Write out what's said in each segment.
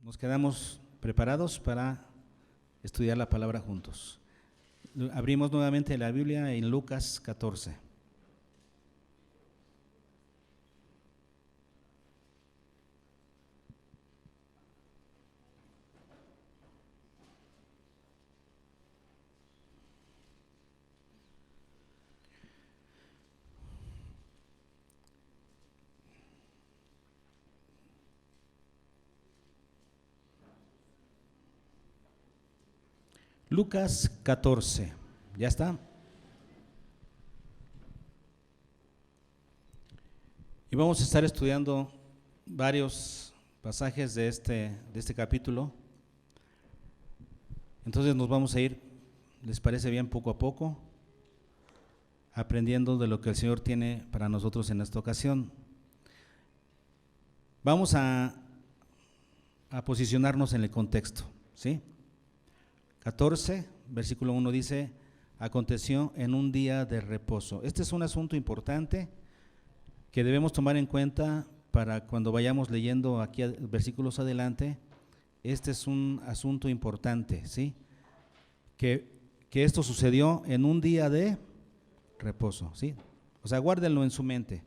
Nos quedamos preparados para estudiar la palabra juntos. Abrimos nuevamente la Biblia en Lucas 14. Lucas 14, ¿ya está? Y vamos a estar estudiando varios pasajes de este capítulo. Entonces nos vamos a ir, ¿les parece bien? Poco a poco, aprendiendo de lo que el Señor tiene para nosotros en esta ocasión. Vamos a posicionarnos en el contexto, ¿sí? 14, versículo 1 dice: aconteció en un día de reposo. Este es un asunto importante que debemos tomar en cuenta para cuando vayamos leyendo aquí versículos adelante. Este es un asunto importante, ¿sí? Que esto sucedió en un día de reposo, ¿sí? O sea, guárdenlo en su mente.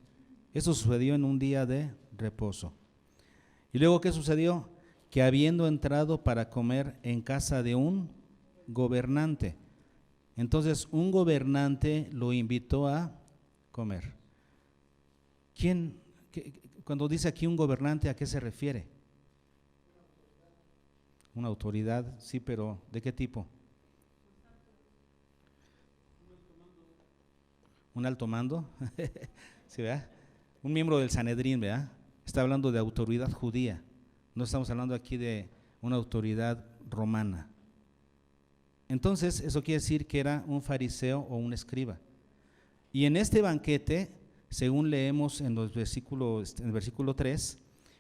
Esto sucedió en un día de reposo. Y luego, ¿qué sucedió? Que habiendo entrado para comer en casa de un gobernante. Entonces, un gobernante lo invitó a comer. Cuando dice aquí un gobernante, ¿a qué se refiere? Una autoridad, sí, pero ¿de qué tipo? ¿Un alto mando? ¿Sí, verdad? Un miembro del Sanedrín, ¿verdad? Está hablando de autoridad judía. No estamos hablando aquí de una autoridad romana. Entonces, eso quiere decir que era un fariseo o un escriba. Y en este banquete, según leemos en el versículo 3,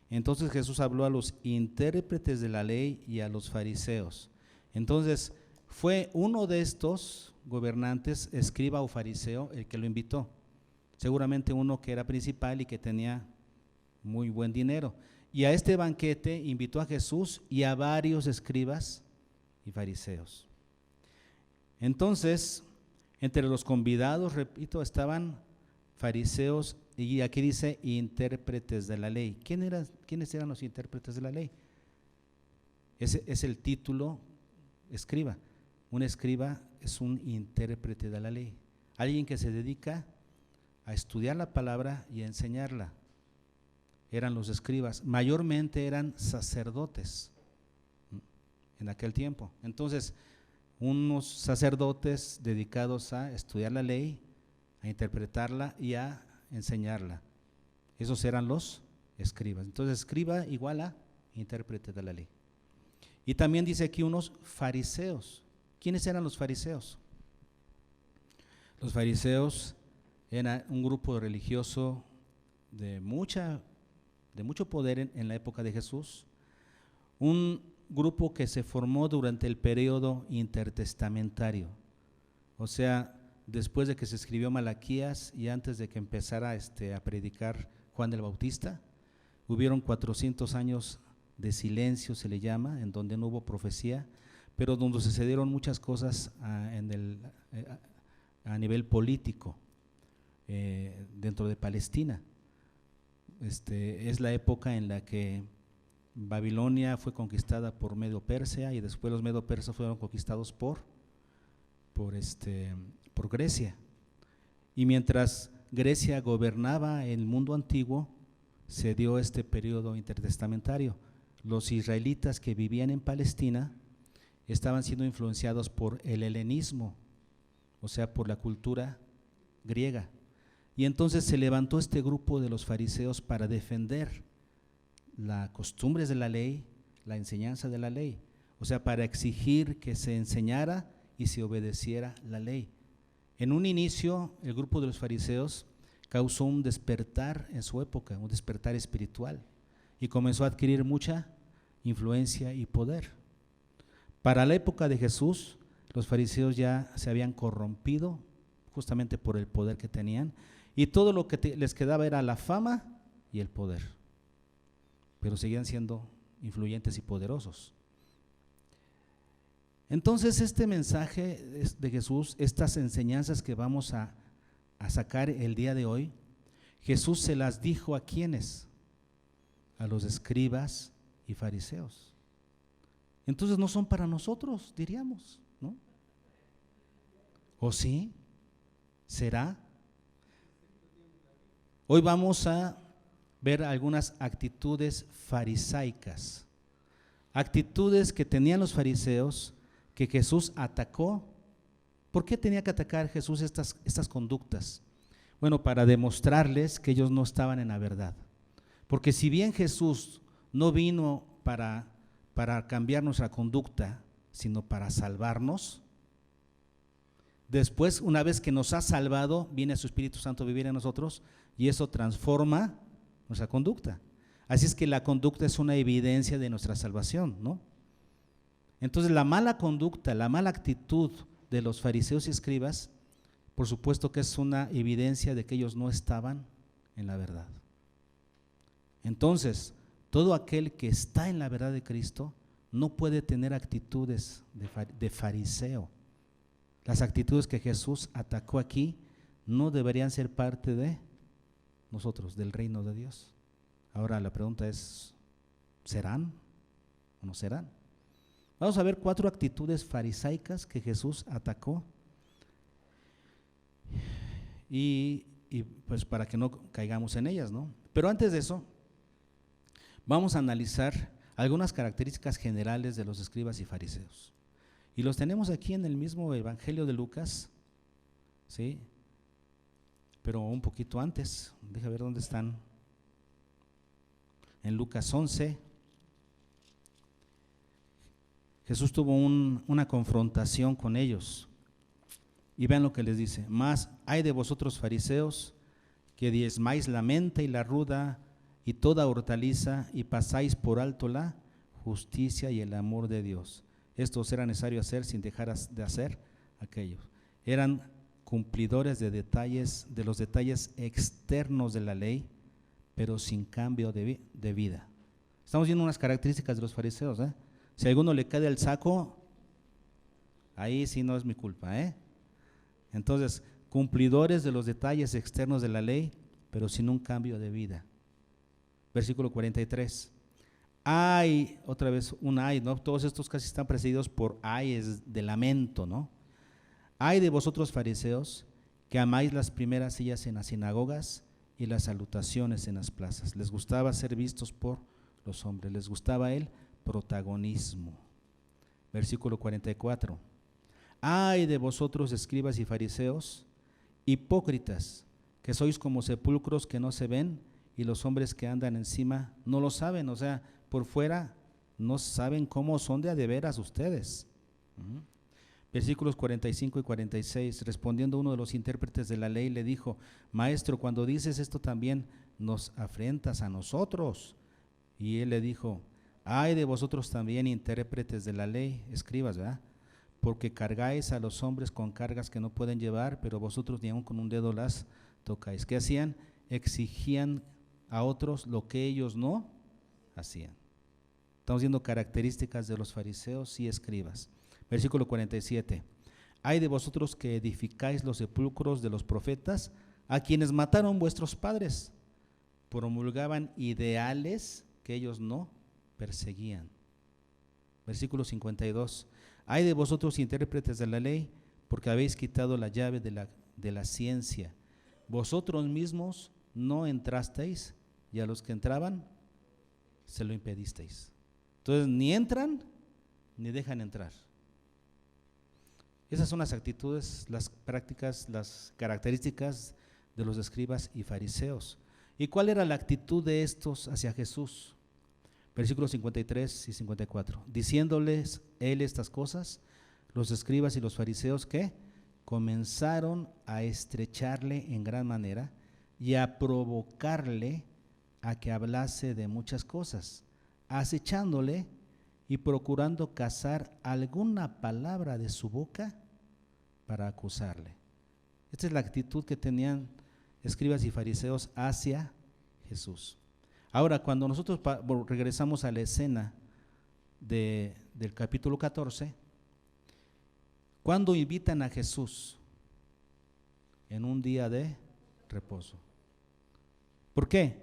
entonces Jesús habló a los intérpretes de la ley y a los fariseos. Entonces, fue uno de estos gobernantes, escriba o fariseo, el que lo invitó. Seguramente uno que era principal y que tenía muy buen dinero. Y a este banquete invitó a Jesús y a varios escribas y fariseos. Entonces, entre los convidados, repito, estaban fariseos y aquí dice intérpretes de la ley. ¿Quiénes eran los intérpretes de la ley? Ese es el título, escriba. Un escriba es un intérprete de la ley. Alguien que se dedica a estudiar la palabra y a enseñarla. Eran los escribas. Mayormente eran sacerdotes en aquel tiempo. Entonces, unos sacerdotes dedicados a estudiar la ley, a interpretarla y a enseñarla. Esos eran los escribas. Entonces, escriba igual a intérprete de la ley. Y también dice aquí unos fariseos. ¿Quiénes eran los fariseos? Los fariseos eran un grupo religioso de mucho poder en la época de Jesús. Un grupo que se formó durante el periodo intertestamentario, o sea, después de que se escribió Malaquías y antes de que empezara a predicar Juan el Bautista. Hubieron 400 años de silencio, se le llama, en donde no hubo profecía, pero donde sucedieron muchas cosas a nivel político dentro de Palestina. Es la época en la que Babilonia fue conquistada por Medo Persia y después los Medo Persas fueron conquistados por Grecia. Y mientras Grecia gobernaba el mundo antiguo, se dio este periodo intertestamentario. Los israelitas que vivían en Palestina estaban siendo influenciados por el helenismo, o sea, por la cultura griega. Y entonces se levantó este grupo de los fariseos para defender las costumbres de la ley, la enseñanza de la ley, o sea, para exigir que se enseñara y se obedeciera la ley. En un inicio, el grupo de los fariseos causó un despertar en su época, un despertar espiritual, y comenzó a adquirir mucha influencia y poder. Para la época de Jesús, los fariseos ya se habían corrompido justamente por el poder que tenían, y todo lo que les quedaba era la fama y el poder. Pero seguían siendo influyentes y poderosos. Entonces este mensaje de Jesús, estas enseñanzas que vamos a sacar el día de hoy, Jesús se las dijo ¿a quiénes? A los escribas y fariseos. Entonces no son para nosotros, diríamos, ¿no? ¿O sí? ¿Será? Hoy vamos a ver algunas actitudes farisaicas, actitudes que tenían los fariseos que Jesús atacó. ¿Por qué tenía que atacar Jesús estas conductas? Bueno, para demostrarles que ellos no estaban en la verdad. Porque si bien Jesús no vino para cambiar nuestra conducta, sino para salvarnos, después, una vez que nos ha salvado, viene su Espíritu Santo a vivir en nosotros y eso transforma nuestra conducta. Así es que la conducta es una evidencia de nuestra salvación, ¿no? Entonces la mala conducta, la mala actitud de los fariseos y escribas, por supuesto que es una evidencia de que ellos no estaban en la verdad. Entonces, todo aquel que está en la verdad de Cristo no puede tener actitudes de fariseo. Las actitudes que Jesús atacó aquí no deberían ser parte de nosotros, del reino de Dios. Ahora la pregunta es, ¿serán o no serán? Vamos a ver 4 actitudes farisaicas que Jesús atacó y pues para que no caigamos en ellas, ¿no? Pero antes de eso, vamos a analizar algunas características generales de los escribas y fariseos. Y los tenemos aquí en el mismo Evangelio de Lucas, ¿sí? Pero un poquito antes, déjame ver dónde están. En Lucas 11, Jesús tuvo una confrontación con ellos. Y vean lo que les dice: mas hay de vosotros fariseos, que diezmáis la menta y la ruda y toda hortaliza, y pasáis por alto la justicia y el amor de Dios. Esto os era necesario hacer sin dejar de hacer aquello. Eran cumplidores de los detalles externos de la ley, pero sin cambio de vida. Estamos viendo unas características de los fariseos, ¿eh? Si a alguno le cae el saco, ahí sí no es mi culpa, ¿eh? Entonces, cumplidores de los detalles externos de la ley, pero sin un cambio de vida. Versículo 43. Ay, otra vez un ay, ¿no? Todos estos casi están precedidos por ayes de lamento, ¿no? Ay de vosotros fariseos, que amáis las primeras sillas en las sinagogas y las salutaciones en las plazas. Les gustaba ser vistos por los hombres, les gustaba el protagonismo. Versículo 44. Ay de vosotros escribas y fariseos, hipócritas, que sois como sepulcros que no se ven, y los hombres que andan encima no lo saben. O sea, por fuera no saben cómo son de a de veras ustedes. Versículos 45 y 46, respondiendo uno de los intérpretes de la ley, le dijo: maestro, cuando dices esto también nos afrentas a nosotros. Y él le dijo: ay de vosotros también, intérpretes de la ley, escribas, ¿verdad? Porque cargáis a los hombres con cargas que no pueden llevar, pero vosotros ni aun con un dedo las tocáis. ¿Qué hacían? Exigían a otros lo que ellos no hacían. Estamos viendo características de los fariseos y escribas. Versículo 47. Ay de vosotros que edificáis los sepulcros de los profetas, a quienes mataron vuestros padres. Promulgaban ideales que ellos no perseguían. Versículo 52. Ay de vosotros intérpretes de la ley, porque habéis quitado la llave de la ciencia. Vosotros mismos no entrasteis, y a los que entraban se lo impedisteis. Entonces ni entran ni dejan entrar. Esas son las actitudes, las prácticas, las características de los escribas y fariseos. ¿Y cuál era la actitud de estos hacia Jesús? Versículos 53 y 54. Diciéndoles él estas cosas, los escribas y los fariseos, ¿qué? Comenzaron a estrecharle en gran manera y a provocarle a que hablase de muchas cosas, acechándole y procurando cazar alguna palabra de su boca para acusarle. Esta es la actitud que tenían escribas y fariseos hacia Jesús. Ahora, cuando nosotros regresamos a la escena del capítulo 14, cuando invitan a Jesús en un día de reposo. ¿Por qué?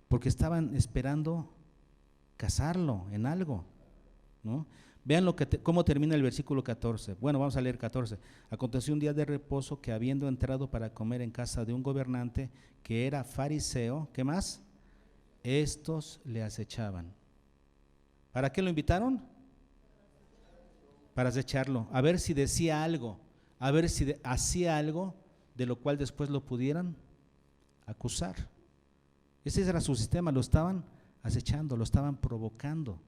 Porque estaban esperando casarlo en algo, ¿no? Vean cómo termina el versículo 14. Bueno, vamos a leer 14. Aconteció un día de reposo que, habiendo entrado para comer en casa de un gobernante que era fariseo, ¿qué más? Estos le acechaban. ¿Para qué lo invitaron? Para acecharlo, a ver si decía algo, a ver si hacía algo de lo cual después lo pudieran acusar. Ese era su sistema, lo estaban acechando, lo estaban provocando.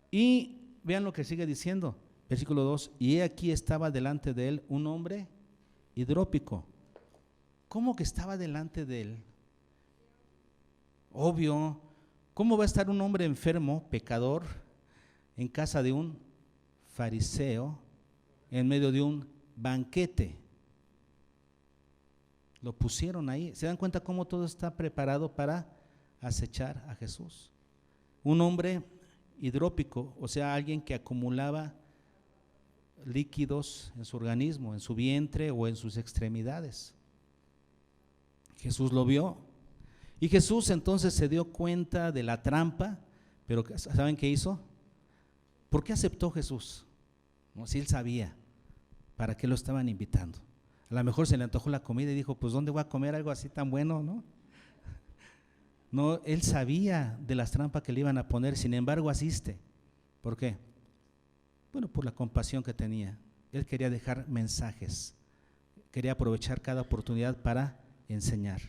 Y vean lo que sigue diciendo, versículo 2, y he aquí estaba delante de él un hombre hidrópico. ¿Cómo que estaba delante de él? Obvio, ¿cómo va a estar un hombre enfermo, pecador, en casa de un fariseo, en medio de un banquete? Lo pusieron ahí. ¿Se dan cuenta cómo todo está preparado para acechar a Jesús? Un hombre hidrópico, o sea, alguien que acumulaba líquidos en su organismo, en su vientre o en sus extremidades. Jesús lo vio y Jesús entonces se dio cuenta de la trampa, pero ¿saben qué hizo? ¿Por qué aceptó Jesús? No, si él sabía para qué lo estaban invitando. A lo mejor se le antojó la comida y dijo, pues ¿dónde voy a comer algo así tan bueno, no? No, él sabía de las trampas que le iban a poner, sin embargo asiste. ¿Por qué? Bueno, por la compasión que tenía. Él quería dejar mensajes, quería aprovechar cada oportunidad para enseñar.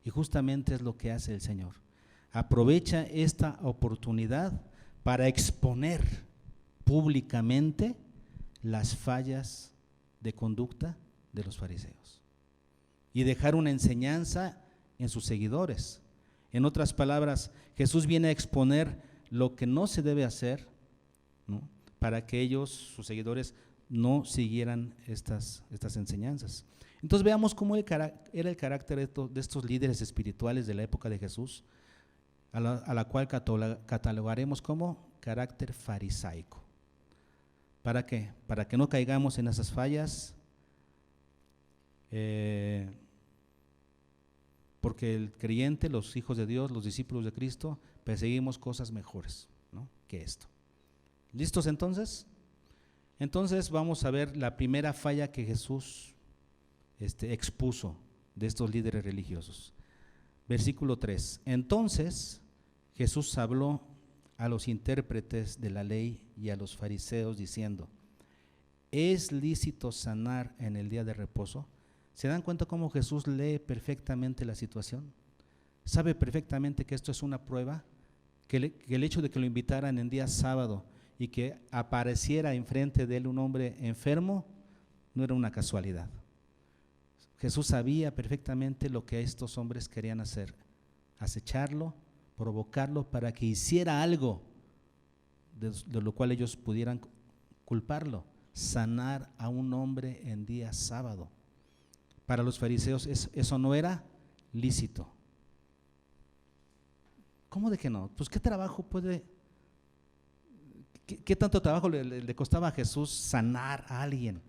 Y justamente es lo que hace el Señor. Aprovecha esta oportunidad para exponer públicamente las fallas de conducta de los fariseos y dejar una enseñanza en sus seguidores. En otras palabras, Jesús viene a exponer lo que no se debe hacer, ¿no? Para que ellos, sus seguidores, no siguieran estas enseñanzas. Entonces veamos cómo era el carácter de estos líderes espirituales de la época de Jesús, a la cual catalogaremos como carácter farisaico. ¿Para qué? Para que no caigamos en esas fallas, porque el creyente, los hijos de Dios, los discípulos de Cristo, perseguimos cosas mejores, ¿no?, que esto. ¿Listos entonces? Entonces vamos a ver la primera falla que Jesús expuso de estos líderes religiosos. Versículo 3. Entonces Jesús habló a los intérpretes de la ley y a los fariseos diciendo: ¿es lícito sanar en el día de reposo? ¿Se dan cuenta cómo Jesús lee perfectamente la situación? Sabe perfectamente que esto es una prueba, que el hecho de que lo invitaran en día sábado y que apareciera enfrente de él un hombre enfermo no era una casualidad. Jesús sabía perfectamente lo que estos hombres querían hacer: acecharlo, provocarlo para que hiciera algo de lo cual ellos pudieran culparlo, sanar a un hombre en día sábado. Para los fariseos eso no era lícito. ¿Cómo de que no? Pues qué trabajo qué tanto trabajo le costaba a Jesús sanar a alguien.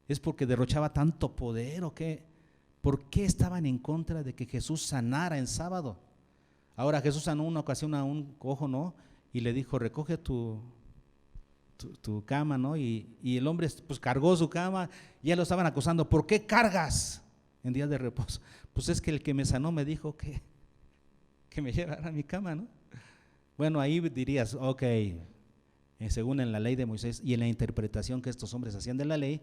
¿Es porque derrochaba tanto poder o qué? ¿Por qué estaban en contra de que Jesús sanara en sábado? Ahora Jesús sanó una ocasión a un cojo, ¿no? Y le dijo: recoge tu cama, ¿no? Y el hombre pues cargó su cama y ya lo estaban acusando: ¿por qué cargas en día de reposo? Pues es que el que me sanó me dijo que me llevara a mi cama, ¿no? Bueno, ahí dirías, ok, según en la ley de Moisés y en la interpretación que estos hombres hacían de la ley,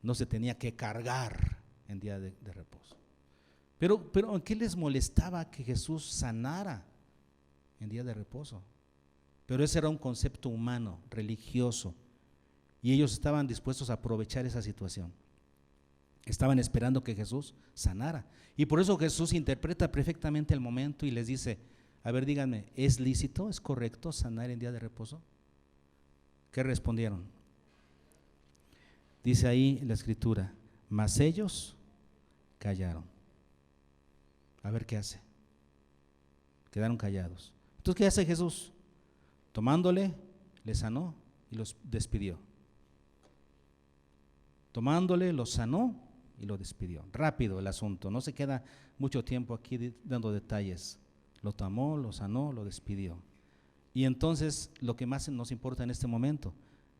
no se tenía que cargar en día de reposo. Pero ¿en qué les molestaba que Jesús sanara en día de reposo? Pero ese era un concepto humano, religioso, y ellos estaban dispuestos a aprovechar esa situación. Estaban esperando que Jesús sanara, y por eso Jesús interpreta perfectamente el momento y les dice: a ver, díganme, ¿es lícito, es correcto sanar en día de reposo? ¿Qué respondieron? Dice ahí la escritura: mas ellos callaron. A ver qué hace. quedaron callados. Entonces, ¿qué hace Jesús? Tomándole, le sanó y los despidió. Tomándole, lo sanó y lo despidió. Rápido el asunto, no se queda mucho tiempo aquí dando detalles. Lo tomó, lo sanó, lo despidió. Y entonces, lo que más nos importa en este momento,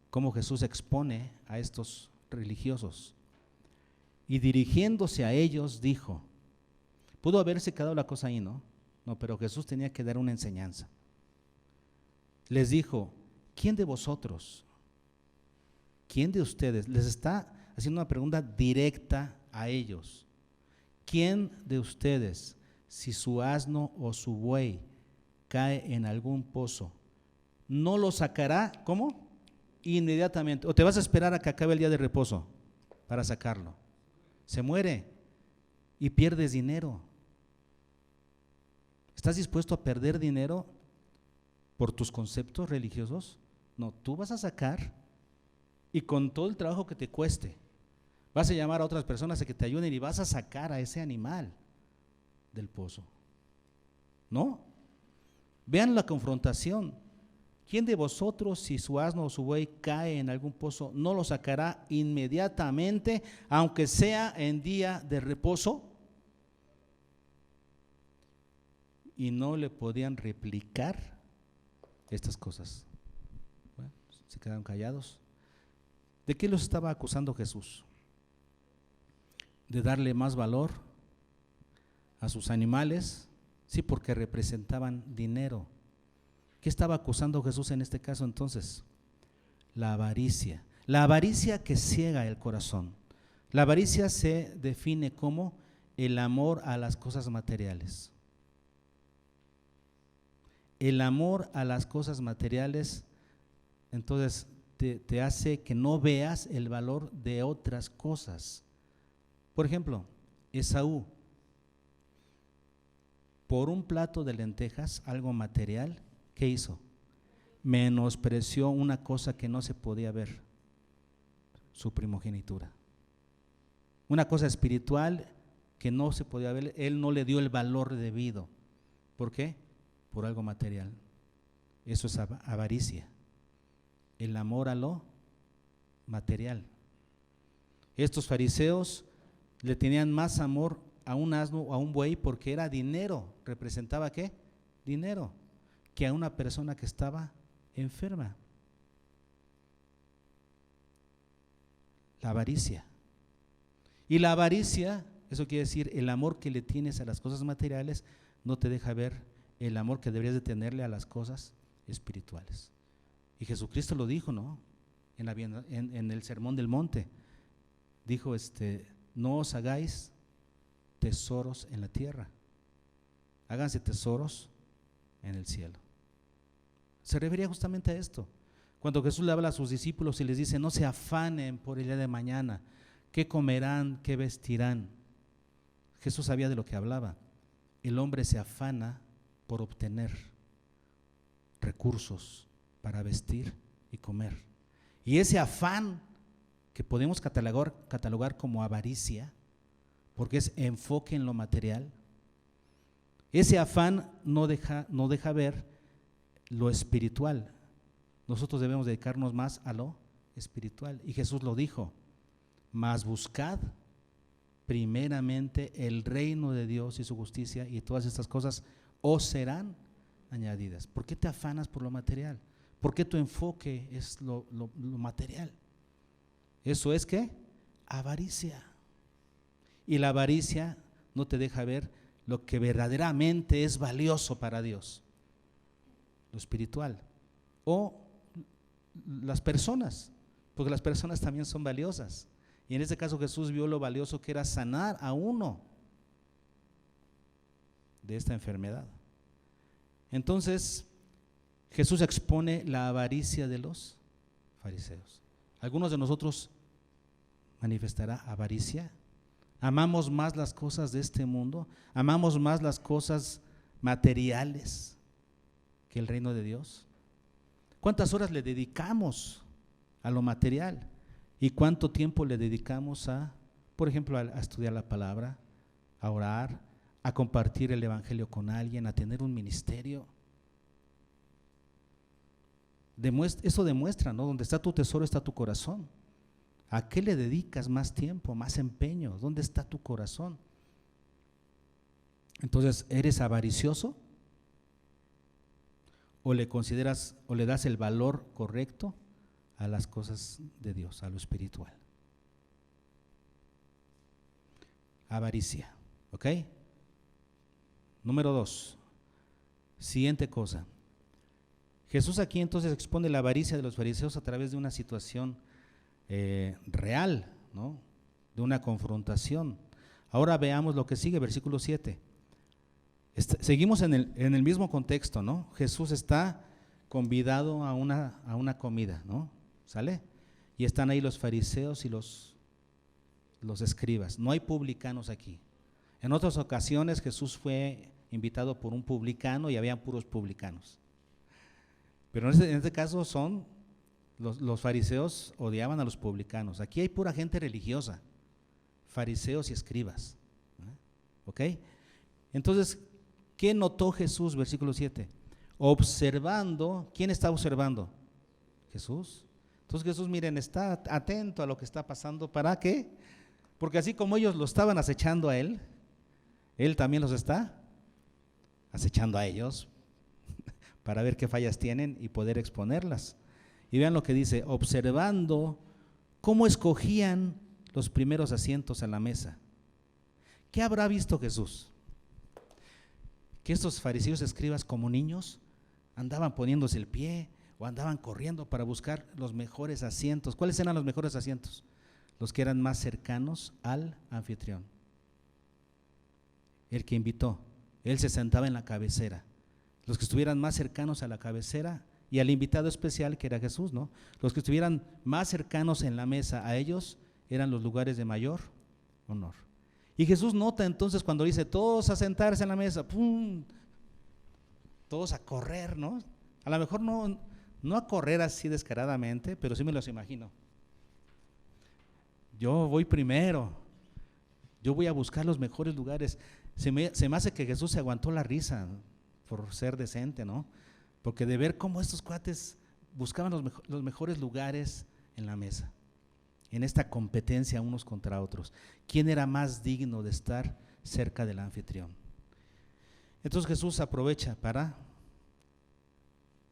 cómo Jesús expone a estos religiosos. Y dirigiéndose a ellos dijo, pudo haberse quedado la cosa ahí, ¿no? No, pero Jesús tenía que dar una enseñanza. Les dijo, ¿quién de vosotros, quién de ustedes, les está haciendo una pregunta directa a ellos? ¿Quién de ustedes, si su asno o su buey cae en algún pozo, no lo sacará? ¿Cómo? Inmediatamente. ¿O te vas a esperar a que acabe el día de reposo para sacarlo? Se muere y pierdes dinero. ¿Estás dispuesto a perder dinero por tus conceptos religiosos? No, tú vas a sacar y con todo el trabajo que te cueste, vas a llamar a otras personas a que te ayuden y vas a sacar a ese animal del pozo. ¿No? Vean la confrontación. ¿Quién de vosotros, si su asno o su buey cae en algún pozo, no lo sacará inmediatamente, aunque sea en día de reposo? Y no le podían replicar estas cosas. Bueno, se quedaron callados. ¿De qué los estaba acusando Jesús? ¿De darle más valor a sus animales? Sí, porque representaban dinero. ¿Qué estaba acusando Jesús en este caso entonces? La avaricia. La avaricia que ciega el corazón. La avaricia se define como el amor a las cosas materiales. El amor a las cosas materiales, entonces, te hace que no veas el valor de otras cosas. Por ejemplo, Esaú, por un plato de lentejas, algo material, ¿qué hizo? Menospreció una cosa que no se podía ver, su primogenitura. Una cosa espiritual que no se podía ver, él no le dio el valor debido. ¿Por qué? Por algo material. Eso es avaricia. El amor a lo material. Estos fariseos le tenían más amor a un asno o a un buey porque era dinero. ¿Representaba qué? Dinero. Que a una persona que estaba enferma. La avaricia. Y la avaricia, eso quiere decir el amor que le tienes a las cosas materiales no te deja ver el amor que deberías de tenerle a las cosas espirituales. Y Jesucristo lo dijo, ¿no? En el Sermón del Monte. Dijo, no os hagáis tesoros en la tierra. Háganse tesoros en el cielo. Se refería justamente a esto. Cuando Jesús le habla a sus discípulos y les dice, no se afanen por el día de mañana, qué comerán, qué vestirán. Jesús sabía de lo que hablaba. El hombre se afana por obtener recursos para vestir y comer. Y ese afán que podemos catalogar como avaricia, porque es enfoque en lo material, ese afán no deja ver lo espiritual. Nosotros debemos dedicarnos más a lo espiritual. Y Jesús lo dijo, mas buscad primeramente el reino de Dios y su justicia, y todas estas cosas os serán añadidas. ¿Por qué te afanas por lo material? ¿Por qué tu enfoque es lo material? Eso es ¿qué? Avaricia. Y la avaricia no te deja ver lo que verdaderamente es valioso para Dios, lo espiritual. O las personas, porque las personas también son valiosas. Y en este caso Jesús vio lo valioso que era sanar a uno de esta enfermedad. Entonces, Jesús expone la avaricia de los fariseos. ¿Algunos de nosotros manifestará avaricia? ¿Amamos más las cosas de este mundo? ¿Amamos más las cosas materiales que el reino de Dios? ¿Cuántas horas le dedicamos a lo material? ¿Y cuánto tiempo le dedicamos por ejemplo, a estudiar la palabra, a orar, a compartir el evangelio con alguien, a tener un ministerio. Eso demuestra, ¿no? Donde está tu tesoro está tu corazón. ¿A qué le dedicas más tiempo, más empeño? ¿Dónde está tu corazón? Entonces, ¿eres avaricioso? ¿O le consideras o le das el valor correcto a las cosas de Dios, a lo espiritual? Avaricia, ¿ok? Número 2, siguiente cosa. Jesús aquí entonces expone la avaricia de los fariseos a través de una situación real, ¿no? De una confrontación. Ahora veamos lo que sigue, versículo 7. Seguimos en el mismo contexto, ¿no? Jesús está convidado a una comida, ¿no? ¿Sale? Y están ahí los fariseos y los escribas. No hay publicanos aquí. En otras ocasiones Jesús fue invitado por un publicano y habían puros publicanos. Pero en este caso son los fariseos odiaban a los publicanos. Aquí hay pura gente religiosa, fariseos y escribas. ¿Ok? Entonces, ¿qué notó Jesús? Versículo 7. Observando, ¿quién está observando? Jesús. Entonces Jesús, miren, está atento a lo que está pasando. ¿Para qué? Porque así como ellos lo estaban acechando a él también los está acechando a ellos para ver qué fallas tienen y poder exponerlas. Y vean lo que dice, observando cómo escogían los primeros asientos en la mesa. ¿Qué habrá visto Jesús? Que estos fariseos escribas como niños andaban poniéndose el pie o andaban corriendo para buscar los mejores asientos. ¿Cuáles eran los mejores asientos? Los que eran más cercanos al anfitrión. El que invitó, él se sentaba en la cabecera. Los que estuvieran más cercanos a la cabecera y al invitado especial que era Jesús, ¿no? Los que estuvieran más cercanos en la mesa a ellos eran los lugares de mayor honor. Y Jesús nota entonces cuando dice todos a sentarse en la mesa, ¡pum!, todos a correr, ¿no? A lo mejor no a correr así descaradamente, pero sí me los imagino. Yo voy primero, yo voy a buscar los mejores lugares. Se me hace que Jesús se aguantó la risa por ser decente, ¿no? Porque de ver cómo estos cuates buscaban los mejores lugares en la mesa, en esta competencia unos contra otros. ¿Quién era más digno de estar cerca del anfitrión? Entonces Jesús aprovecha para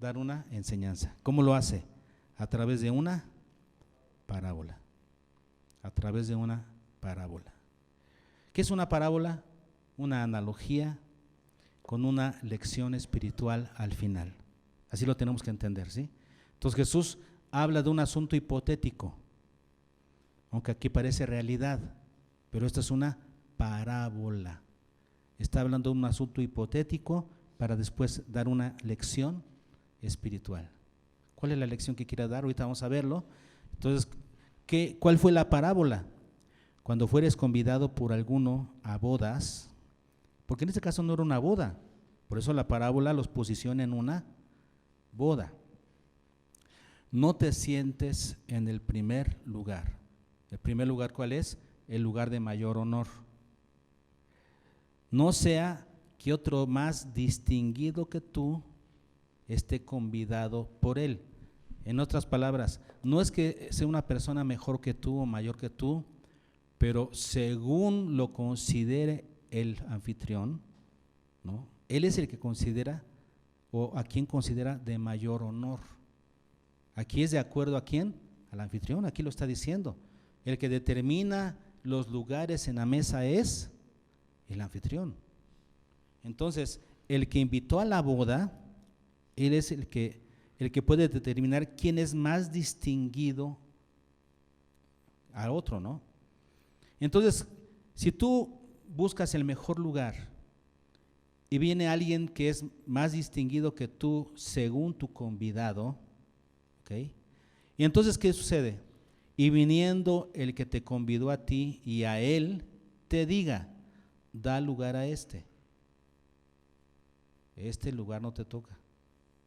dar una enseñanza. ¿Cómo lo hace? A través de una parábola. A través de una parábola. ¿Qué es una parábola? Una analogía con una lección espiritual al final. Así lo tenemos que entender, ¿sí? Entonces Jesús habla de un asunto hipotético, aunque aquí parece realidad, pero esta es una parábola. Está hablando de un asunto hipotético para después dar una lección espiritual. ¿Cuál es la lección que quiere dar? Ahorita vamos a verlo. Entonces, ¿cuál fue la parábola? Cuando fueres convidado por alguno a bodas, porque en este caso no era una boda, por eso la parábola los posiciona en una boda. No te sientes en el primer lugar. ¿El primer lugar cuál es? El lugar de mayor honor. No sea que otro más distinguido que tú esté convidado por él. En otras palabras, no es que sea una persona mejor que tú o mayor que tú, pero según lo considere el anfitrión, ¿no? Él es el que considera o a quien considera de mayor honor. Aquí es de acuerdo a quién, al anfitrión, aquí lo está diciendo. El que determina los lugares en la mesa es el anfitrión. Entonces, el que invitó a la boda, él es el que puede determinar quién es más distinguido a otro, ¿no? Entonces, si tú buscas el mejor lugar y viene alguien que es más distinguido que tú según tu convidado, ¿ok? Y entonces, ¿qué sucede? Y viniendo el que te convidó a ti y a él, te diga, da lugar a este lugar no te toca,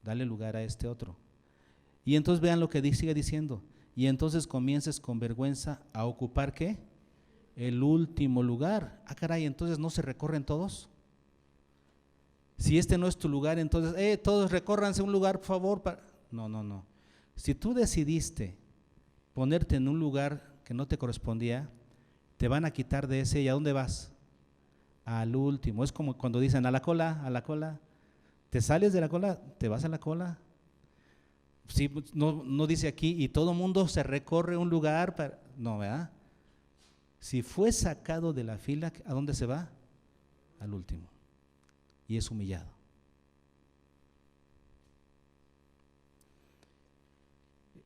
dale lugar a este otro. Y entonces vean lo que sigue diciendo, y entonces comiences con vergüenza a ocupar ¿qué? El último lugar. Ah, caray, entonces ¿no se recorren todos? Si este no es tu lugar, entonces, todos recórranse a un lugar, por favor. No, no, no. Si tú decidiste ponerte en un lugar que no te correspondía, te van a quitar de ese. ¿Y a dónde vas? Al último. Es como cuando dicen a la cola, a la cola. Te sales de la cola, te vas a la cola. Sí, no dice aquí, y todo mundo se recorre un lugar para. No, ¿verdad? Si fue sacado de la fila, ¿a dónde se va? Al último. Y es humillado.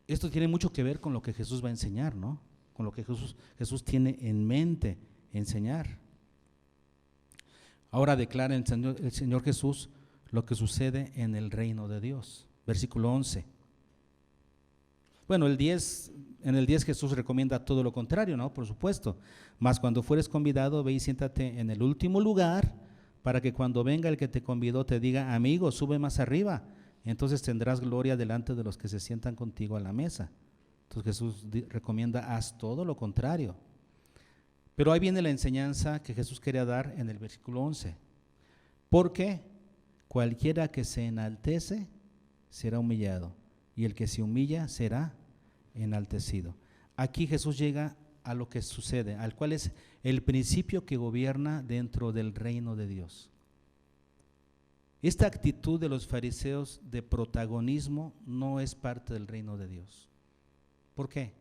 Esto tiene mucho que ver con lo que Jesús va a enseñar, ¿no? Con lo que Jesús tiene en mente enseñar. Ahora declara el Señor Jesús lo que sucede en el reino de Dios. Versículo 11. Bueno, en el 10 Jesús recomienda todo lo contrario, ¿no? Por supuesto. Mas cuando fueres convidado, ve y siéntate en el último lugar, para que cuando venga el que te convidó te diga, amigo, sube más arriba. Entonces tendrás gloria delante de los que se sientan contigo a la mesa. Entonces Jesús recomienda, haz todo lo contrario. Pero ahí viene la enseñanza que Jesús quería dar en el versículo 11. Porque cualquiera que se enaltece será humillado, y el que se humilla será enaltecido. Aquí Jesús llega a lo que sucede, al cual es el principio que gobierna dentro del reino de Dios. Esta actitud de los fariseos de protagonismo no es parte del reino de Dios. ¿Por qué?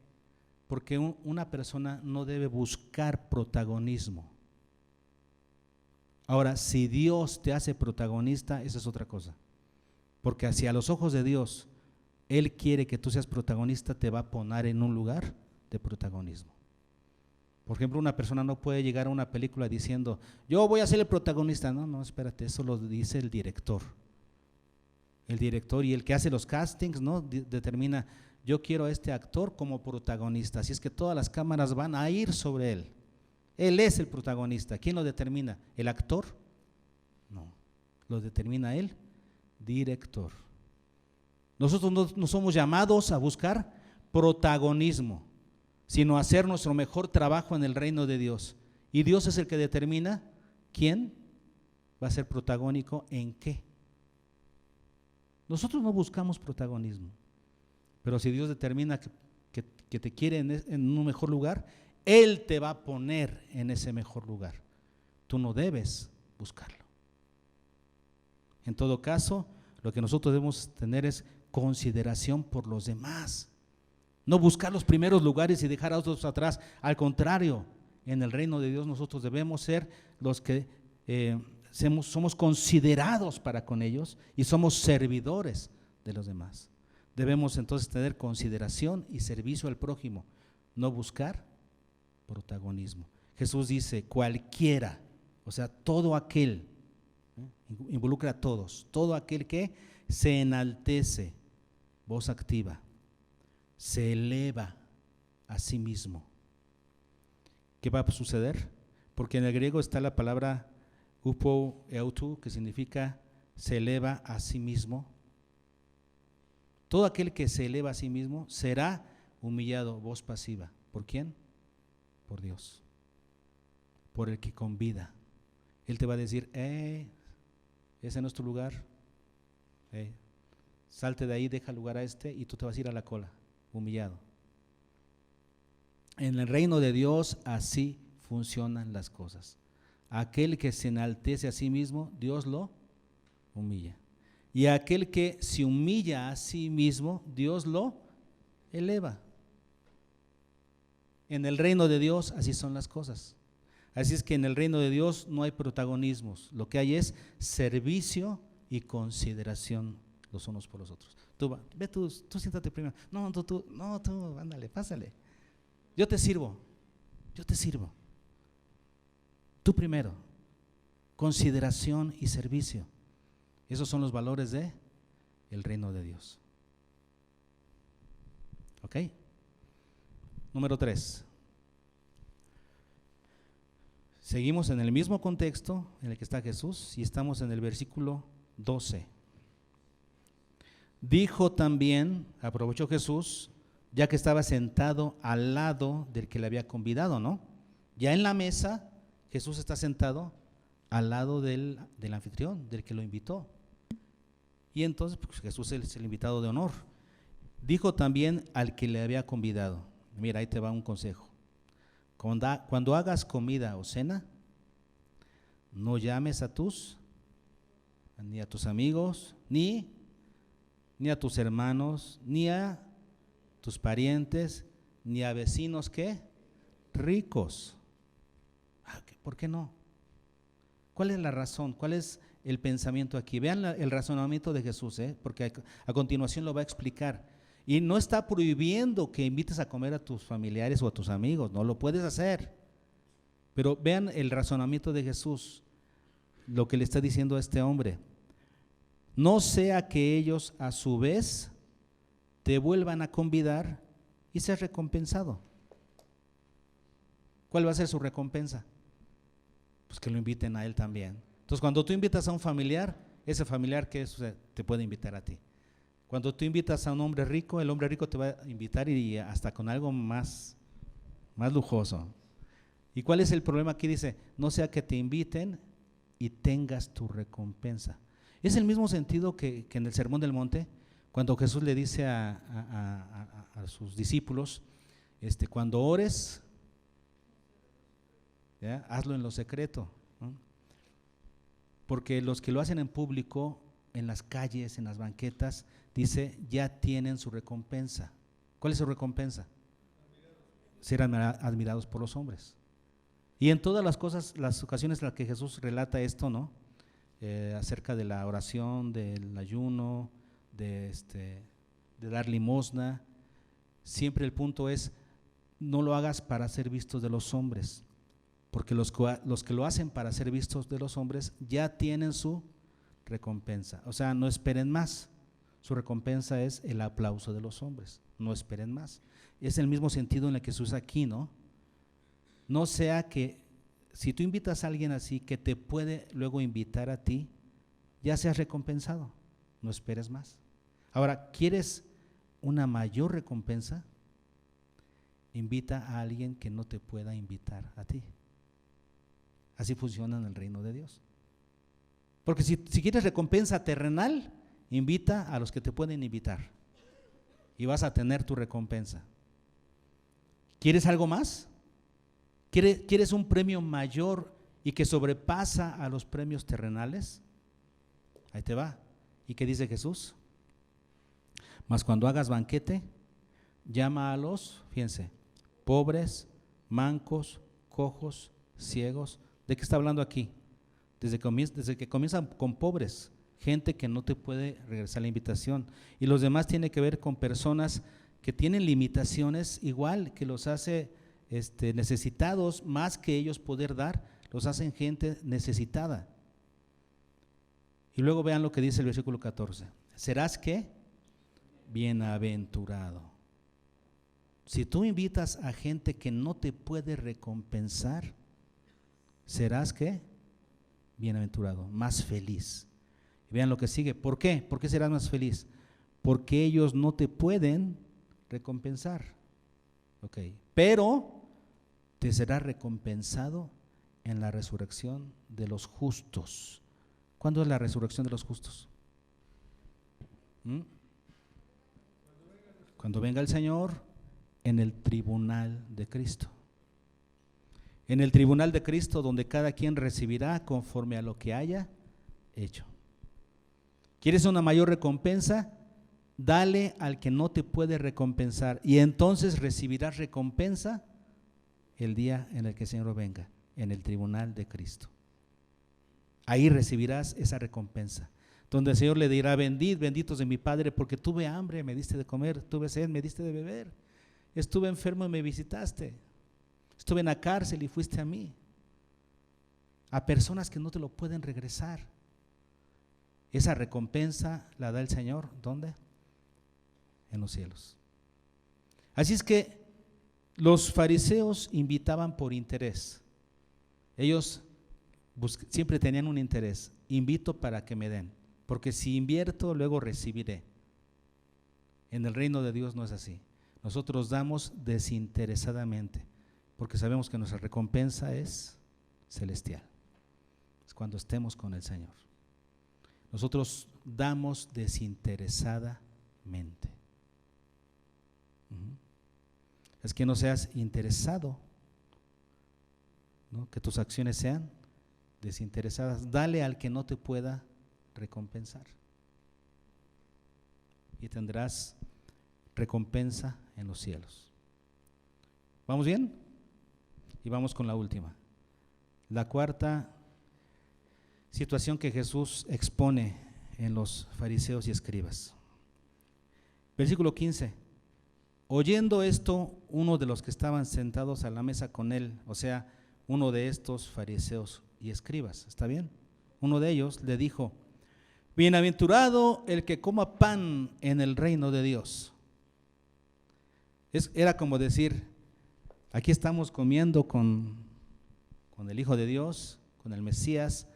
Porque una persona no debe buscar protagonismo. Ahora, si Dios te hace protagonista, esa es otra cosa. Porque hacia los ojos de Dios, Él quiere que tú seas protagonista, te va a poner en un lugar de protagonismo. Por ejemplo, una persona no puede llegar a una película diciendo, yo voy a ser el protagonista. No, espérate, eso lo dice el director. El director y el que hace los castings, ¿no? Determina, yo quiero a este actor como protagonista. Así es que todas las cámaras van a ir sobre él. Él es el protagonista. ¿Quién lo determina? ¿El actor? No, lo determina el director. Nosotros no somos llamados a buscar protagonismo, sino a hacer nuestro mejor trabajo en el reino de Dios. Y Dios es el que determina quién va a ser protagónico en qué. Nosotros no buscamos protagonismo, pero si Dios determina que te quiere en un mejor lugar, Él te va a poner en ese mejor lugar. Tú no debes buscarlo. En todo caso, lo que nosotros debemos tener es consideración por los demás. No buscar los primeros lugares y dejar a otros atrás. Al contrario, en el reino de Dios nosotros debemos ser los que somos considerados para con ellos y somos servidores de los demás. Debemos entonces tener consideración y servicio al prójimo, no buscar protagonismo. Jesús dice, cualquiera, o sea, todo aquel, involucra a todos, todo aquel que se enaltece, voz activa, se eleva a sí mismo. ¿Qué va a suceder? Porque en el griego está la palabra upoueutu, que significa se eleva a sí mismo. Todo aquel que se eleva a sí mismo será humillado, voz pasiva. ¿Por quién? Por Dios, por el que convida. Él te va a decir, ese no es tu lugar, salte de ahí, deja lugar a este, y tú te vas a ir a la cola, humillado. En el reino de Dios así funcionan las cosas. Aquel que se enaltece a sí mismo, Dios lo humilla. Y aquel que se humilla a sí mismo, Dios lo eleva. En el reino de Dios así son las cosas. Así es que en el reino de Dios no hay protagonismos, lo que hay es servicio y consideración los unos por los otros. Tú siéntate primero. No, tú, ándale, pásale. Yo te sirvo. Tú primero. Consideración y servicio. Esos son los valores de el reino de Dios. ¿Ok? Número 3. Seguimos en el mismo contexto en el que está Jesús y estamos en el versículo 12. Dijo también, aprovechó Jesús, ya que estaba sentado al lado del que le había convidado, ¿no? Ya en la mesa, Jesús está sentado al lado del anfitrión, del que lo invitó. Y entonces pues, Jesús es el invitado de honor. Dijo también al que le había convidado, mira, ahí te va un consejo. Cuando hagas comida o cena, no llames ni a tus amigos, ni a tus hermanos, ni a tus parientes, ni a vecinos ¿qué? Ricos. ¿Por qué no? ¿Cuál es la razón? ¿Cuál es el pensamiento aquí? Vean el razonamiento de Jesús, porque a continuación lo va a explicar. Y no está prohibiendo que invites a comer a tus familiares o a tus amigos, no lo puedes hacer. Pero vean el razonamiento de Jesús, lo que le está diciendo a este hombre. No sea que ellos a su vez te vuelvan a convidar y seas recompensado. ¿Cuál va a ser su recompensa? Pues que lo inviten a él también. Entonces cuando tú invitas a un familiar, ese familiar que es, te puede invitar a ti. Cuando tú invitas a un hombre rico, el hombre rico te va a invitar y hasta con algo más lujoso. ¿Y cuál es el problema? Aquí dice, no sea que te inviten y tengas tu recompensa. Es el mismo sentido que en el Sermón del Monte, cuando Jesús le dice a sus discípulos, cuando ores, ¿ya? Hazlo en lo secreto, ¿no? Porque los que lo hacen en público, en las calles, en las banquetas, dice, ya tienen su recompensa. ¿Cuál es su recompensa? Ser admirados por los hombres. Y en todas las cosas, las ocasiones en las que Jesús relata esto, ¿no? Acerca de la oración, del ayuno, de dar limosna, siempre el punto es, no lo hagas para ser vistos de los hombres, porque los que lo hacen para ser vistos de los hombres ya tienen su recompensa. O sea, no esperen más. Su recompensa es el aplauso de los hombres. No esperen más. Es el mismo sentido en el que se usa aquí, ¿no? No sea que si tú invitas a alguien así que te puede luego invitar a ti, ya seas recompensado. No esperes más. Ahora, ¿quieres una mayor recompensa? Invita a alguien que no te pueda invitar a ti. Así funciona en el reino de Dios. Porque si quieres recompensa terrenal, invita a los que te pueden invitar y vas a tener tu recompensa. ¿Quieres algo más? ¿Quieres un premio mayor y que sobrepasa a los premios terrenales? Ahí te va. ¿Y qué dice Jesús? Mas cuando hagas banquete, llama a los, fíjense, pobres, mancos, cojos, ciegos. ¿De qué está hablando aquí? Desde que comienzan con pobres, gente que no te puede regresar la invitación. Y los demás tiene que ver con personas que tienen limitaciones igual, que los hace necesitados, más que ellos poder dar, los hacen gente necesitada. Y luego vean lo que dice el versículo 14. ¿Serás qué? Bienaventurado. Si tú invitas a gente que no te puede recompensar, ¿serás qué? Bienaventurado, más feliz. Y vean lo que sigue. ¿Por qué? ¿Por qué serás más feliz? Porque ellos no te pueden recompensar. Ok. Pero te será recompensado en la resurrección de los justos. ¿Cuándo es la resurrección de los justos? Cuando venga el Señor en el tribunal de Cristo. En el tribunal de Cristo, donde cada quien recibirá conforme a lo que haya hecho. ¿Quieres una mayor recompensa? Dale al que no te puede recompensar y entonces recibirás recompensa el día en el que el Señor venga, en el tribunal de Cristo. Ahí recibirás esa recompensa, donde el Señor le dirá: benditos de mi Padre, porque tuve hambre, me diste de comer, tuve sed, me diste de beber, estuve enfermo y me visitaste, estuve en la cárcel y fuiste a mí. A personas que no te lo pueden regresar. Esa recompensa la da el Señor, ¿dónde? En los cielos. Así es que los fariseos invitaban por interés. Ellos siempre tenían un interés: invito para que me den, porque si invierto luego recibiré. En el reino de Dios no es así. Nosotros damos desinteresadamente, porque sabemos que nuestra recompensa es celestial. cuando estemos con el Señor. Nosotros damos desinteresadamente. Es que no seas interesado, ¿no? Que tus acciones sean desinteresadas. Dale al que no te pueda recompensar. Y tendrás recompensa en los cielos. ¿Vamos bien? Y vamos con la última. La cuarta situación que Jesús expone en los fariseos y escribas. Versículo 15. Oyendo esto, uno de los que estaban sentados a la mesa con él, o sea, uno de estos fariseos y escribas, ¿está bien? Uno de ellos le dijo: bienaventurado el que coma pan en el reino de Dios. Era como decir, aquí estamos comiendo con el Hijo de Dios, con el Mesías,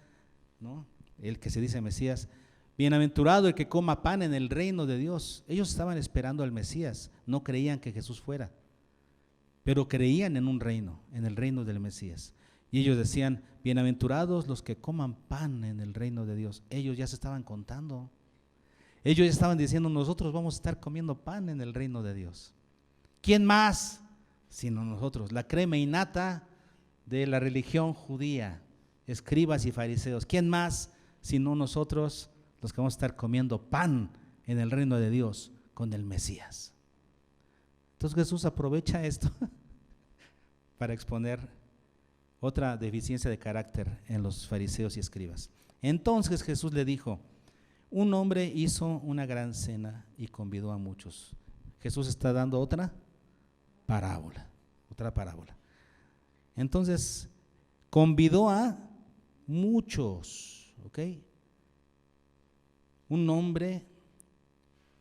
¿no? El que se dice Mesías. Bienaventurado el que coma pan en el reino de Dios. Ellos estaban esperando al Mesías, no creían que Jesús fuera, pero creían en un reino, en el reino del Mesías. Y ellos decían: bienaventurados los que coman pan en el reino de Dios. Ellos ya se estaban contando. Ellos ya estaban diciendo: nosotros vamos a estar comiendo pan en el reino de Dios. ¿Quién más sino nosotros? La crema innata de la religión judía, escribas y fariseos. ¿Quién más sino nosotros, los que vamos a estar comiendo pan en el reino de Dios con el Mesías? Entonces Jesús aprovecha esto para exponer otra deficiencia de carácter en los fariseos y escribas. Entonces Jesús le dijo: un hombre hizo una gran cena y convidó a muchos. Jesús está dando otra parábola. Entonces convidó a muchos, ¿ok? Un hombre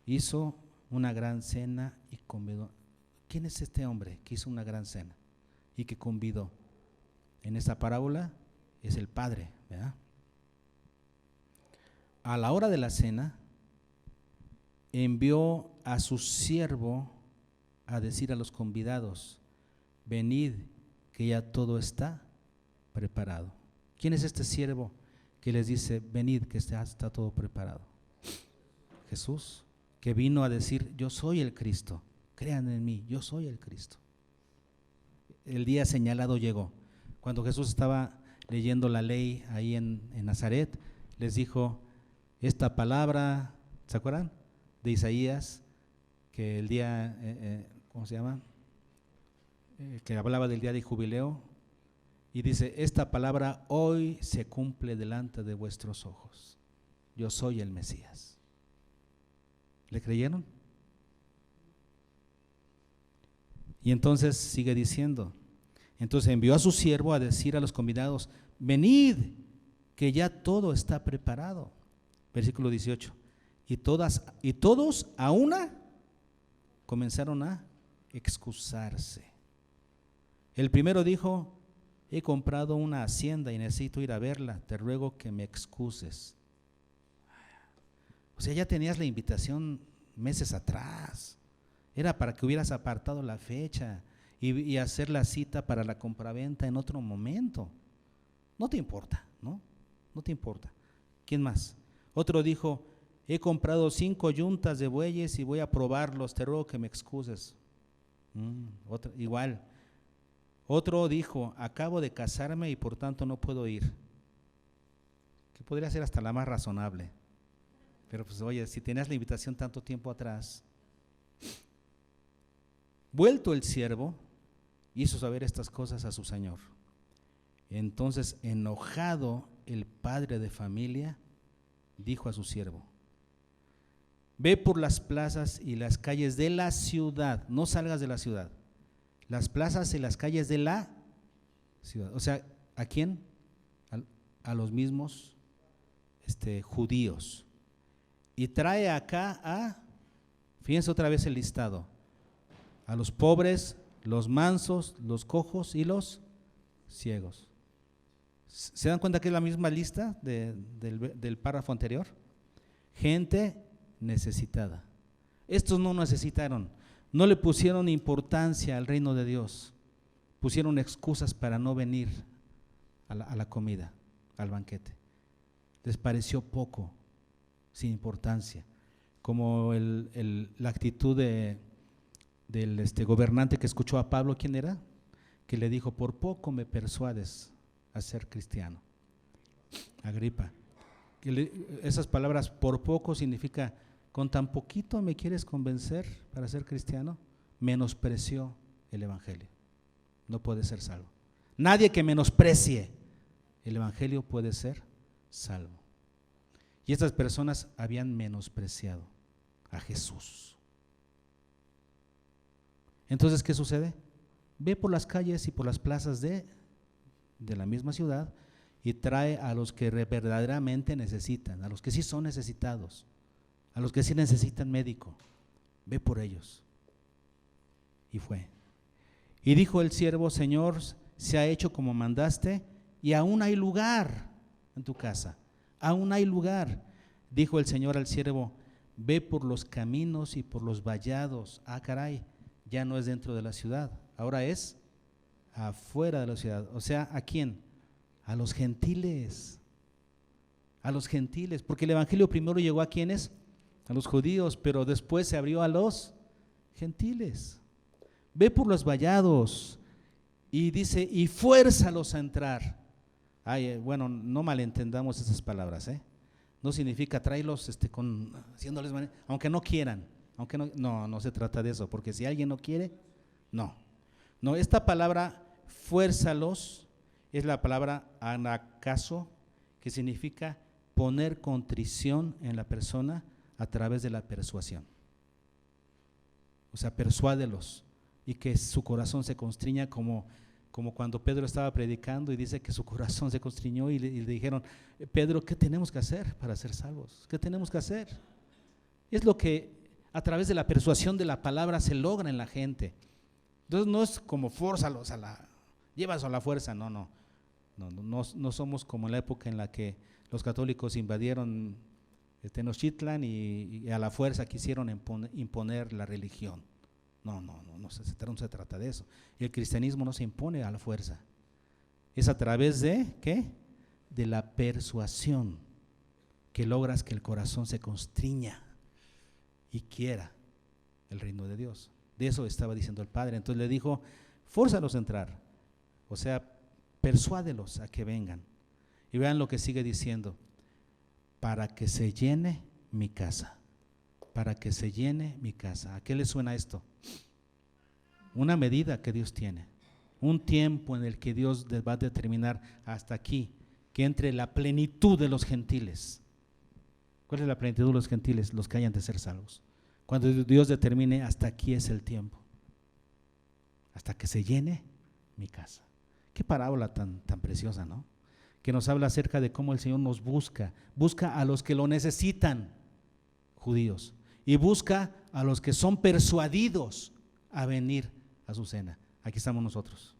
hizo una gran cena y convidó. ¿Quién es este hombre que hizo una gran cena y que convidó? En esta parábola es el Padre, ¿verdad? A la hora de la cena envió a su siervo a decir a los convidados: venid, que ya todo está preparado. ¿Quién es este siervo que les dice: venid, que está todo preparado? Jesús, que vino a decir: yo soy el Cristo, crean en mí, yo soy el Cristo. El día señalado llegó. Cuando Jesús estaba leyendo la ley ahí en Nazaret, les dijo esta palabra, ¿se acuerdan? De Isaías, que el día, ¿cómo se llama? Que hablaba del día de jubileo, y dice: esta palabra hoy se cumple delante de vuestros ojos. Yo soy el Mesías. ¿Le creyeron? Y entonces sigue diciendo: entonces envió a su siervo a decir a los convidados: venid, que ya todo está preparado. Versículo 18. Y todos a una comenzaron a excusarse. El primero dijo: he comprado una hacienda y necesito ir a verla, te ruego que me excuses. O sea, ya tenías la invitación meses atrás. Era para que hubieras apartado la fecha y hacer la cita para la compraventa en otro momento. No te importa, ¿no? No te importa. ¿Quién más? Otro dijo: he comprado 5 yuntas de bueyes y voy a probarlos, te ruego que me excuses. Igual. Otro dijo: acabo de casarme y por tanto no puedo ir. Que podría ser hasta la más razonable. Pero pues oye, si tenías la invitación tanto tiempo atrás. Vuelto el siervo, hizo saber estas cosas a su señor. Entonces, enojado el padre de familia, dijo a su siervo: ve por las plazas y las calles de la ciudad, no salgas de la ciudad, las plazas y las calles de la ciudad. O sea, ¿a quién? A los mismos judíos. Y trae acá fíjense otra vez el listado: a los pobres, los mansos, los cojos y los ciegos. ¿Se dan cuenta que es la misma lista del párrafo anterior? Gente necesitada. Estos no necesitaron, no le pusieron importancia al reino de Dios, pusieron excusas para no venir a la comida. al banquete. Les pareció poco, sin importancia, como la actitud del gobernante que escuchó a Pablo. ¿Quién era? Que le dijo: por poco me persuades a ser cristiano. Agripa. Esas palabras, por poco, significa: con tan poquito me quieres convencer para ser cristiano. Menospreció el evangelio, no puede ser salvo. Nadie que menosprecie el evangelio puede ser salvo. Y estas personas habían menospreciado a Jesús. Entonces, ¿qué sucede? Ve por las calles y por las plazas de la misma ciudad y trae a los que verdaderamente necesitan, a los que sí son necesitados, a los que sí necesitan médico. Ve por ellos. Y fue. Y dijo el siervo: Señor, se ha hecho como mandaste, y aún hay lugar en tu casa, aún hay lugar. Dijo el Señor al siervo: ve por los caminos y por los vallados. Ah, caray, ya no es dentro de la ciudad, ahora es afuera de la ciudad. O sea, ¿a quién? A los gentiles. A los gentiles, porque el evangelio primero llegó a ¿quiénes? A los judíos, pero después se abrió a los gentiles. Ve por los vallados, y dice: y fuérzalos a entrar. Bueno, no malentendamos esas palabras, no significa tráelos haciéndoles aunque no quieran, no se trata de eso, porque si alguien no quiere, no, esta palabra fuérzalos es la palabra anakazo, que significa poner contrición en la persona a través de la persuasión. O sea, persuádelos y que su corazón se constriña, como cuando Pedro estaba predicando y dice que su corazón se constriñó y le dijeron: Pedro, ¿qué tenemos que hacer para ser salvos? ¿Qué tenemos que hacer? Es lo que a través de la persuasión de la palabra se logra en la gente. Entonces no es como fórzalos llevas a la fuerza, no somos como en la época en la que los católicos invadieron Tenochtitlan y a la fuerza quisieron imponer la religión. No se trata de eso. El cristianismo no se impone a la fuerza. Es a través de, ¿qué? De la persuasión que logras que el corazón se constriña y quiera el reino de Dios. De eso estaba diciendo el Padre. Entonces le dijo: fórzalos a entrar. O sea, persuádelos a que vengan. Y vean lo que sigue diciendo: para que se llene mi casa. Para que se llene mi casa. ¿A qué le suena esto? Una medida que Dios tiene, un tiempo en el que Dios va a determinar hasta aquí, que entre la plenitud de los gentiles. ¿Cuál es la plenitud de los gentiles? Los que hayan de ser salvos. Cuando Dios determine, hasta aquí es el tiempo, hasta que se llene mi casa. Qué parábola tan preciosa, ¿no? Que nos habla acerca de cómo el Señor nos busca a los que lo necesitan, judíos, y busca a los que son persuadidos a venir a su cena. Aquí estamos nosotros,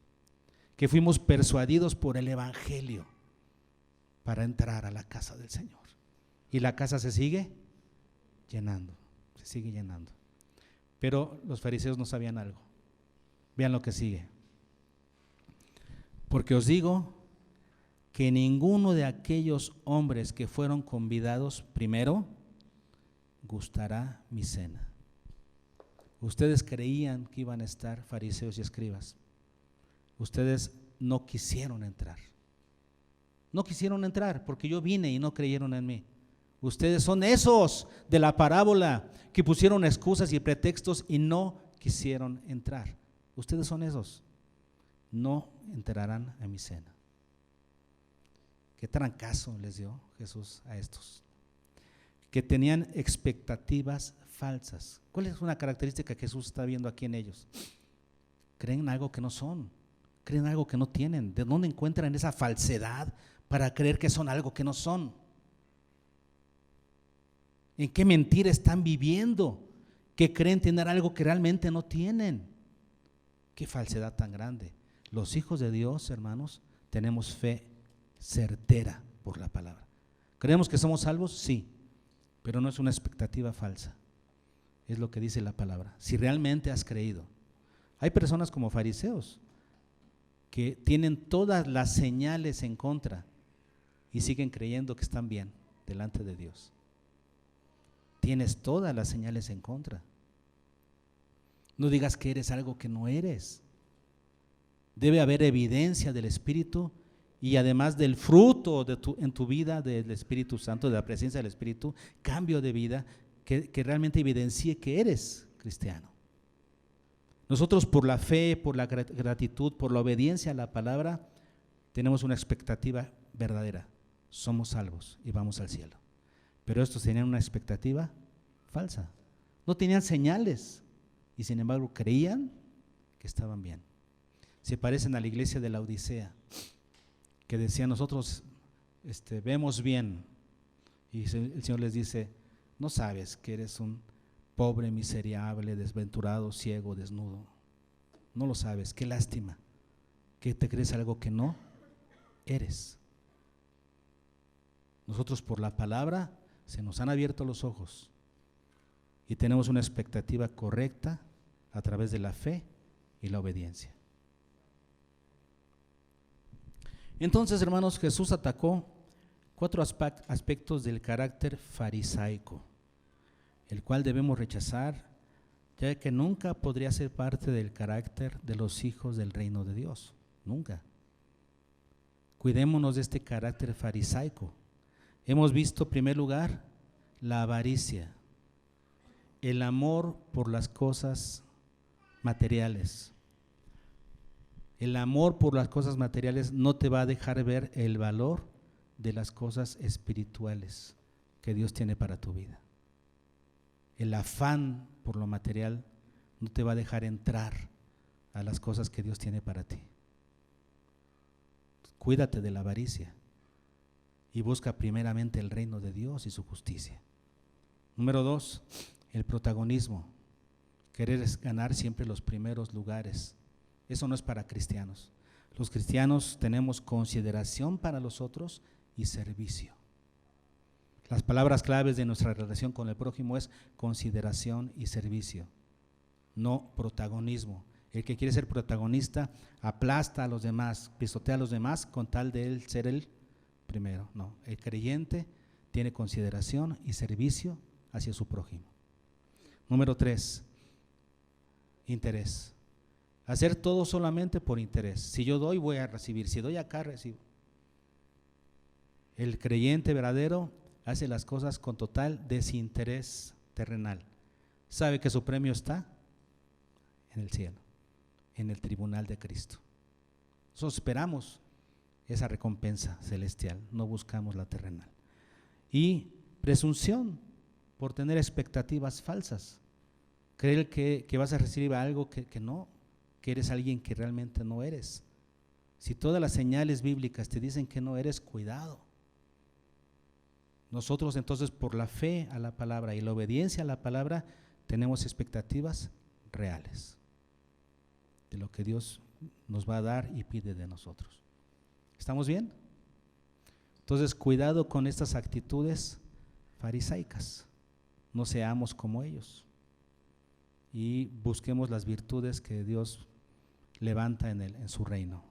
que fuimos persuadidos por el evangelio para entrar a la casa del Señor, y la casa se sigue llenando. Pero los fariseos no sabían algo. Vean lo que sigue: porque os digo que ninguno de aquellos hombres que fueron convidados primero gustará mi cena. Ustedes creían que iban a estar fariseos y escribas. Ustedes no quisieron entrar. No quisieron entrar porque yo vine y no creyeron en mí. Ustedes son esos de la parábola que pusieron excusas y pretextos y no quisieron entrar. Ustedes son esos. No entrarán a mi cena. Qué trancazo les dio Jesús a estos, que tenían expectativas falsas. ¿Cuál es una característica que Jesús está viendo aquí en ellos? Creen algo que no son, creen algo que no tienen. ¿De dónde encuentran esa falsedad para creer que son algo que no son? ¿En qué mentira están viviendo que creen tener algo que realmente no tienen? Qué falsedad tan grande. Los hijos de Dios, hermanos, tenemos fe certera por la palabra. ¿Creemos que somos salvos? Sí, pero no es una expectativa falsa. Es lo que dice la palabra. Si realmente has creído. Hay personas como fariseos que tienen todas las señales en contra y siguen creyendo que están bien delante de Dios. Tienes todas las señales en contra. No digas que eres algo que no eres. Debe haber evidencia del Espíritu y además del fruto en tu vida del Espíritu Santo, de la presencia del Espíritu, cambio de vida que realmente evidencie que eres cristiano. Nosotros por la fe, por la gratitud, por la obediencia a la palabra, tenemos una expectativa verdadera. Somos salvos y vamos al cielo. Pero estos tenían una expectativa falsa. No tenían señales y sin embargo creían que estaban bien. Se parecen a la iglesia de la Odisea, que decía: nosotros vemos bien, y el Señor les dice: no sabes que eres un pobre, miserable, desventurado, ciego, desnudo. No lo sabes, qué lástima que te crees algo que no eres. Nosotros por la palabra se nos han abierto los ojos y tenemos una expectativa correcta a través de la fe y la obediencia. Entonces, hermanos, Jesús atacó 4 aspectos del carácter farisaico, el cual debemos rechazar, ya que nunca podría ser parte del carácter de los hijos del reino de Dios, nunca. Cuidémonos de este carácter farisaico. Hemos visto, en primer lugar, la avaricia, el amor por las cosas materiales. El amor por las cosas materiales no te va a dejar ver el valor de las cosas espirituales que Dios tiene para tu vida. El afán por lo material no te va a dejar entrar a las cosas que Dios tiene para ti. Cuídate de la avaricia y busca primeramente el reino de Dios y su justicia. Número 2, el protagonismo. Querer ganar siempre los primeros lugares. Eso no es para cristianos. Los cristianos tenemos consideración para los otros y servicio. Las palabras claves de nuestra relación con el prójimo es consideración y servicio, no protagonismo. El que quiere ser protagonista aplasta a los demás, pisotea a los demás con tal de él ser el primero. No, el creyente tiene consideración y servicio hacia su prójimo. Número 3, interés. Hacer todo solamente por interés. Si yo doy, voy a recibir. Si doy acá, recibo. El creyente verdadero hace las cosas con total desinterés terrenal. Sabe que su premio está en el cielo, en el tribunal de Cristo. Nosotros esperamos esa recompensa celestial, no buscamos la terrenal. Y presunción por tener expectativas falsas. Creer que vas a recibir algo que no, que eres alguien que realmente no eres. Si todas las señales bíblicas te dicen que no eres, cuidado. Nosotros entonces por la fe a la palabra y la obediencia a la palabra tenemos expectativas reales de lo que Dios nos va a dar y pide de nosotros. ¿Estamos bien? Entonces cuidado con estas actitudes farisaicas, no seamos como ellos y busquemos las virtudes que Dios levanta en su reino,